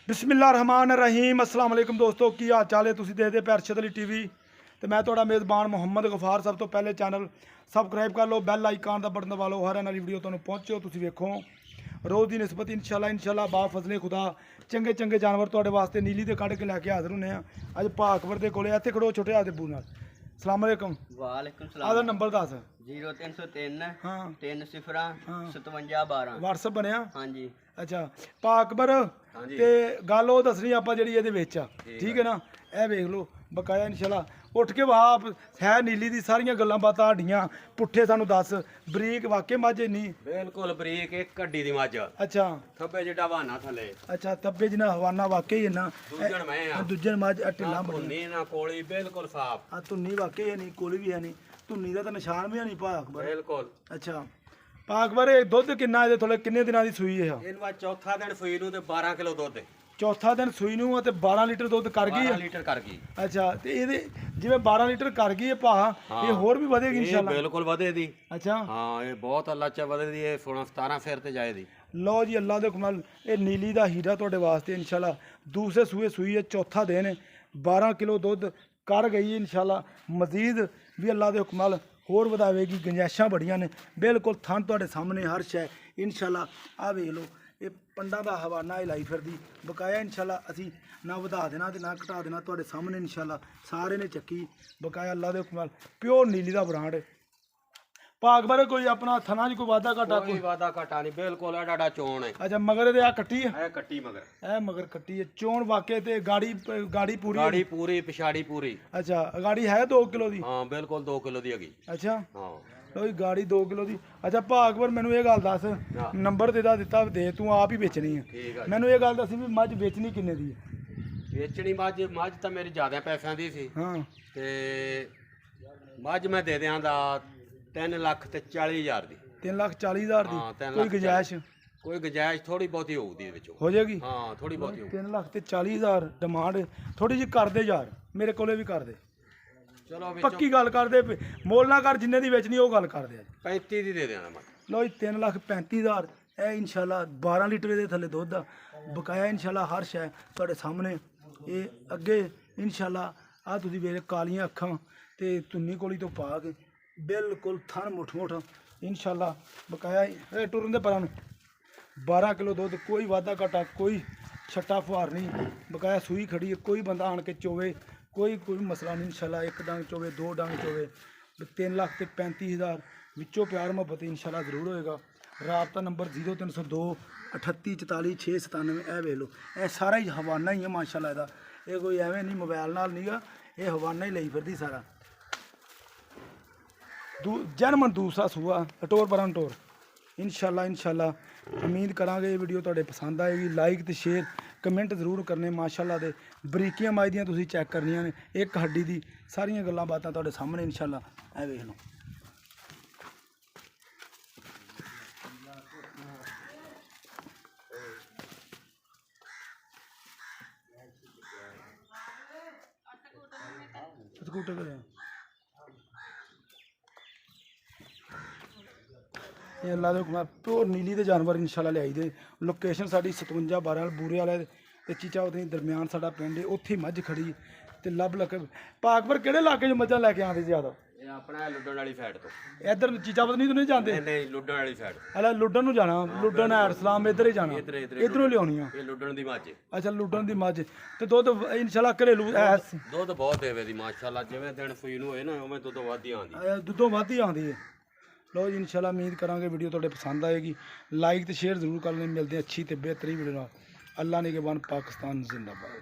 बिस्मिल्लाहिर्रहमानिर्रहीम अस्सलाम वालेकुम दोस्तों की हाल चाल है। तुसीं देखदे पे अरशद अली टीवी ते मैं तुहाडा मेज़बान मुहम्मद गफार। सब तो पहले चैनल सबसक्राइब कर लो, बैल आइकन का बटन दबा लो, हर आने वाली वीडियो तुहानूं पहुंचे तुसीं वेखो। रोज़ की निस्बत इंशाल्लाह बा फजले खुदा चंगे चंगे जानवर तुहाडे वास्ते नीली ते कढ़ के लैके हाज़र होने हैं। अज भाकवर दे कोले इत्थे खड़ो छोटे हाथ बू नाल। सलाम वालेकुम। वालेकुम सलाम। आधा नंबर दस 0303 हाँ 30 हाँ 57 12 व्हाट्सअप बनया। हाँ जी अच्छा पाकबर ते गल वो दसनी आपां जिहड़ी इहदे विच आ, ठीक है ना। ਇਹ ਵੇਖ ਲਓ ਬਕਾਇਆ ਇਨਸ਼ਾਅੱਲਾ ਉੱਠ ਕੇ ਵਾਪ ਹੈ ਨੀਲੀ ਦੀ ਸਾਰੀਆਂ ਗੱਲਾਂ ਬਾਤਾਂ ਹੱਡੀਆਂ ਪੁੱਠੇ ਸਾਨੂੰ ਦੱਸ ਬਰੀਕ ਵਾਕੇ ਮੱਝ ਨਹੀਂ ਬਿਲਕੁਲ ਬਰੀਕ ਇੱਕ ਕੱਡੀ ਦੀ ਮੱਝ। ਅੱਛਾ ਥੱਬੇ ਜਿਹੜਾ ਹਵਾਨਾ ਥੱਲੇ। ਅੱਛਾ ਤੱਬੇ ਜਿਨਾ ਹਵਾਨਾ ਵਾਕਈ ਨਾ ਦੂਜਣ ਮੈਂ ਆ ਦੂਜਣ ਮੱਝ ਢਿੱਲਾ ਬਣੀ ਧੁੰਨੀ ਨਾ ਕੋਲੀ ਬਿਲਕੁਲ ਸਾਫ। ਆ ਧੁੰਨੀ ਵਾਕਈ ਹੈ ਨਹੀਂ ਕੋਲੀ ਵੀ ਹੈ ਨਹੀਂ ਧੁੰਨੀ ਦਾ ਤਾਂ ਨਿਸ਼ਾਨ ਵੀ ਹੈ ਨਹੀਂ ਪਾਕਬਰ। ਬਿਲਕੁਲ। ਅੱਛਾ ਪਾਕਬਰ ਇਹ ਦੁੱਧ ਕਿੰਨਾ ਇਹਦੇ ਥੋੜੇ ਕਿੰਨੇ ਦਿਨਾਂ ਦੀ ਸੂਈ ਇਹ ਇਹਨੂੰ ਆ ਚੌਥਾ ਦਿਨ ਸੂਈ ਨੂੰ ਤੇ 12 ਕਿਲੋ ਦੁੱਧ ਹੈ। ਚੌਥਾ ਦਿਨ ਸੂਈ ਨੂੰ ਤੇ 12 ਲੀਟਰ ਦੁੱਧ ਕਰ ਗਈ 12 ਹੈ। ਲੀਟਰ ਕਰ ਗਈ। ਅੱਛਾ ਤੇ ਇਹਦੇ ਜਿਵੇਂ 12 ਲੀਟਰ ਕਰ ਗਈ ਹੈ ਭਾ ਇਹ ਹੋਰ ਵੀ ਵਧੇਗੀ ਇਹ ਇਨਸ਼ਾਅੱਲਾ। ਬਿਲਕੁਲ ਵਧੇ ਦੀ। ਅੱਛਾ ਹਾਂ ਇਹ ਬਹੁਤ ਅੱਲਾ ਚ ਵਧੇ ਦੀ। ਇਹ 16 17 ਫੇਰ ਤੇ ਜਾਏ ਦੀ। ਲਓ ਜੀ ਅੱਲਾ ਦੇ ਕਮਾਲ ਇਹ ਨੀਲੀ ਦਾ ਹੀਰਾ ਤੁਹਾਡੇ ਵਾਸਤੇ ਇਨਸ਼ਾਅੱਲਾ ਦੂਸਰੇ ਸੂਏ ਸੂਈ ਹੈ ਚੌਥਾ ਦਿਨ ਹੈ 12 ਕਿਲੋ ਦੁੱਧ ਕਰ ਗਈ ਹੈ ਇਨਸ਼ਾਅੱਲਾ। ਮਜ਼ੀਦ ਵੀ ਅੱਲਾ ਦੇ ਕਮਾਲ ਹੋਰ ਵਧਾਵੇਗੀ। ਗੁੰਜਾਇਸ਼ਾਂ ਬੜੀਆਂ ਨੇ ਬਿਲਕੁਲ ਥਣ ਤੁਹਾਡੇ ਸਾਹਮਣੇ ਹਰ ਸ਼ੈ ਇਨਸ਼ਾਅੱਲਾ। ਆ ਵੇਖ ਲਓ ਇਹ ਪੰਡਾਂ ਦਾ ਹਵਾਨਾ ਇਹ ਲਾਈ ਫਿਰਦੀ ਬਕਾਇਆ ਇਨਸ਼ਾਅੱਲਾ। ਅਸੀਂ ਨਾ ਵਧਾ ਦੇਣਾ ਤੇ ਨਾ ਘਟਾ ਦੇਣਾ ਤੁਹਾਡੇ ਸਾਹਮਣੇ ਇਨਸ਼ਾਅੱਲਾ ਸਾਰੇ ਨੇ ਚੱਕੀ ਬਕਾਇਆ ਅੱਲਾ ਦੇ ਕਮਾਲ ਪਿਓਰ ਨੀਲੀ ਦਾ ਬ੍ਰਾਂਡ ਭਾਗ ਬਾਰੇ ਕੋਈ ਆਪਣਾ ਥਣਾ 'ਚ ਕੋਈ ਵਾਧਾ ਘਾਟਾ ਕੋਈ ਵਾਦਾ ਘਟਾ ਨਹੀਂ ਬਿਲਕੁਲ ਐਡਾ ਚੋਣ ਹੈ। ਅੱਛਾ ਮਗਰ ਇਹਦੇ ਆ ਕੱਟੀ ਹੈ ਇਹ ਕੱਟੀ ਮਗਰ ਇਹ ਮਗਰ ਕੱਟੀ ਹੈ ਚੋਣ ਵਾਕੇ ਤੇ ਗਾੜੀ ਪੂਰੀ ਹੈ। ਗਾੜੀ ਪੂਰੀ ਪਿਛਾੜੀ ਪੂਰੀ। ਅੱਛਾ ਗਾੜੀ ਹੈ 2 ਕਿਲੋ ਦੀ। ਹਾਂ ਬਿਲਕੁਲ 2 ਕਿਲੋ ਦੀ ਹੈਗੀ। ਅੱਛਾ ਹਾਂ ਲੋ ਜੀ ਗਾੜੀ 2 ਕਿਲੋ ਦੀ। ਅੱਛਾ ਭਾਗਵਰ ਮੈਨੂੰ ਇਹ ਗੱਲ ਦੱਸ ਨੰਬਰ ਤੇਰਾ ਦਿੱਤਾ ਦੇ ਤੂੰ ਆਪ ਹੀ ਵੇਚਣੀ ਹੈ। ਠੀਕ ਹੈ। ਮੈਨੂੰ ਇਹ ਗੱਲ ਦੱਸੀ ਵੀ ਮੱਝ ਵੇਚਣੀ ਕਿੰਨੇ ਦੀ ਹੈ? ਵੇਚਣੀ ਮੱਝ ਤਾਂ ਮੇਰੀ ਜ਼ਿਆਦਾ ਪੈਸਿਆਂ ਦੀ ਸੀ ਹਾਂ ਤੇ ਮੱਝ ਮੈਂ ਦੇ ਦਿਆਂ ਦਾ 3 ਲੱਖ ਤੇ 40 ਹਜ਼ਾਰ ਦੀ। 3,40,000 ਹਾਂ, ਦੀ ਤਿੰਨ ਕੋਈ ਲੱਖ ਗੁੰਜਾਇਸ਼ ਕੋਈ ਗੁੰਜਾਇਸ਼ ਥੋੜੀ ਬਹੁਤੀ ਹੋਊਗੀ ਇਹਦੇ ਵਿੱਚੋਂ। ਹੋ ਜਾਏਗੀ? ਹਾਂ ਥੋੜੀ ਬਹੁਤੀ ਹੋਊ। 3,40,000 ਡਿਮਾਂਡ ਥੋੜੀ ਜਿਹੀ ਕਰ ਦੇ ਯਾਰ ਮੇਰੇ ਕੋਲੇ ਵੀ ਕਰ ਦੇ। ਚਲੋ ਵਿੱਚੋਂ ਪੱਕੀ ਗੱਲ ਕਰ ਦੇ ਮੋਲ ਨਾ ਕਰ ਜਿੰਨੇ ਦੀ ਵੇਚਣੀ ਉਹ ਗੱਲ ਕਰ ਦੇ। 35 ਦੀ ਦੇ ਦੇਣਾ ਮੈਂ। ਲੋ ਜੀ 3,35,000 ਇਹ ਇਨਸ਼ਾਅੱਲਾ 12 ਲੀਟਰ ਦੇ ਥੱਲੇ ਦੁੱਧ ਆ ਬਕਾਇਆ ਇਨਸ਼ਾਅੱਲਾ ਹਰ ਸ਼ੈ ਤੁਹਾਡੇ ਸਾਹਮਣੇ। ਇਹ ਅੱਗੇ ਇਨਸ਼ਾਅੱਲਾ ਆ ਤੁਸੀਂ ਵੇਖ ਕਾਲੀਆਂ ਅੱਖਾਂ ਤੇ ਧੁੰਨੀ ਕੋਲੀ ਤੋਂ ਪਾ ਕੇ ਬਿਲਕੁਲ ਥਣ ਮੁੱਠ ਇਨਸ਼ਾਅੱਲਾ ਬਕਾਇਆ ਇਹ ਟੁਰਨ ਦੇ ਪਰਾਂ ਨੂੰ 12 ਕਿਲੋ ਦੁੱਧ ਕੋਈ ਵਾਧਾ ਘਾਟਾ ਕੋਈ ਛੱਟਾ ਫੁਹਾਰ ਨਹੀਂ ਬਕਾਇਆ ਸੂਈ ਖੜੀ ਹੈ। ਕੋਈ ਬੰਦਾ ਆਣ ਕੇ ਚੋਵੇ ਕੋਈ ਮਸਲਾ ਨਹੀਂ ਇਨਸ਼ਾਅੱਲਾ। ਇੱਕ ਡੰਗ ਚੋਵੇ 2 ਡੰਗ ਚੋਵੇ 3,35,000 ਵਿੱਚੋਂ ਪਿਆਰ ਮੁਹੱਬਤ ਇਨਸ਼ਾਅੱਲਾ ਜ਼ਰੂਰ ਹੋਏਗਾ। ਰਾਬਤਾ ਨੰਬਰ 0302 38 44 697। ਇਹ ਵੇਖ ਲਓ ਇਹ ਸਾਰਾ ਹੀ ਹਵਾਨਾ ਹੀ ਹੈ ਮਾਸ਼ਾਅੱਲਾ ਇਹਦਾ। ਇਹ ਕੋਈ ਐਵੇਂ ਨਹੀਂ ਮੋਬਾਈਲ ਨਾਲ ਨਹੀਂਗਾ ਇਹ ਹਵਾਨਾ ਹੀ ਲਈ ਫਿਰਦੀ ਸਾਰਾ ਜਨਮਨ ਦੂਸਰਾ ਸੂਆ ਟੋਰ ਪਰਾਂ ਟੋਰ ਇਨਸ਼ਾਅੱਲਾ। ਉਮੀਦ ਕਰਾਂਗੇ ਇਹ ਵੀਡੀਓ ਤੁਹਾਡੇ ਪਸੰਦ ਆਏਗੀ। ਲਾਈਕ ਤੇ ਸ਼ੇਅਰ ਕਮੈਂਟ ਜ਼ਰੂਰ ਕਰਨੇ ਮਾਸ਼ਾਅੱਲਾ। ਦੇ ਬਰੀਕੀਆਂ ਮਾਈ ਦੀਆਂ ਤੁਸੀਂ ਚੈੱਕ ਕਰਨੀਆਂ ਨੇ ਇੱਕ ਹੱਡੀ ਦੀ ਸਾਰੀਆਂ ਗੱਲਾਂ ਬਾਤਾਂ ਤੁਹਾਡੇ ਸਾਹਮਣੇ ਇਨਸ਼ਾਅੱਲਾ। ਇਹ ਵੇਖ ਲਓ ਸਕੂਟਰ ਕਰਿਆ ਇਹ ਅੱਲਾ ਦੇ ਹੁਕਮ ਪਿਓਰ ਨੀਲੀ ਦੇ ਜਾਨਵਰ ਇਨਸ਼ਾਅੱਲਾ ਲਿਆਈ ਦੇ। ਲੋਕੇਸ਼ਨ ਸਾਡੀ 57 12 ਬੂਰੇ ਵਾਲੇ ਤੇ ਚੀਚਾ ਉਹਦੇ ਦਰਮਿਆਨ ਸਾਡਾ ਪਿੰਡ ਹੈ। ਉੱਥੇ ਮੱਝ ਖੜੀ ਤੇ ਲੱਭ ਲੱਗ ਪਾਕਵਰ ਕਿਹੜੇ ਇਲਾਕੇ 'ਚ ਮੱਝਾਂ ਲੈ ਕੇ ਆਉਂਦੇ ਜ਼ਿਆਦਾ? ਇਹ ਆਪਣਾ ਲੁੱਡਣ ਵਾਲੀ ਸਾਈਡ ਤੋਂ। ਇੱਧਰ ਚੀਚਾ ਪਤਨੀ ਤੋਂ ਨਹੀਂ ਜਾਂਦੇ? ਨਹੀਂ ਲੁੱਡਣ ਵਾਲੀ ਸਾਈਡ। ਅਲਾ ਲੁੱਡਣ ਨੂੰ ਜਾਣਾ ਲੁੱਡਣ ਐਡ ਸਲਾਮ ਇੱਧਰ ਹੀ ਜਾਣਾ ਇੱਧਰੋਂ ਲਿਆਉਣੀਆਂ। ਇਹ ਲੁੱਡਣ ਦੀ ਮੱਝ। ਅੱਛਾ ਲੁੱਡਣ ਦੀ ਮੱਝ ਤੇ ਦੁੱਧ ਇਨਸ਼ਾਅੱਲਾ ਘਰੇਲੂ ਐਸ ਦੁੱਧ ਬਹੁਤ ਦੇਵੇ ਦੀ ਮਾਸ਼ਾਅੱਲਾ। ਜਿਵੇਂ ਦਿਨ ਸੂਈ ਨੂੰ ਹੋਏ ਨਾ ਉਵੇਂ ਦੁੱਧ ਵੱਧ ਹੀ ਆਉਂਦੀ। ਦੁੱਧੋਂ ਵੱਧ ਹੀ ਆਉਂਦੀ ਹੈ। ਲਓ ਜੀ ਇਨਸ਼ਾਅੱਲਾ ਉਮੀਦ ਕਰਾਂਗੇ ਵੀਡੀਓ ਤੁਹਾਡੇ ਪਸੰਦ ਆਏਗੀ। ਲਾਈਕ ਤੇ ਸ਼ੇਅਰ ਜ਼ਰੂਰ ਕਰਨੇ। ਮਿਲਦੇ ਅੱਛੀ ਤੇ ਬਿਹਤਰੀਨ ਵੀਡੀਓ ਨਾਲ। ਅੱਲਾ ਨਿਗਹਿਬਾਨ ਪਾਕਿਸਤਾਨ ਜ਼ਿੰਦਾਬਾਦ।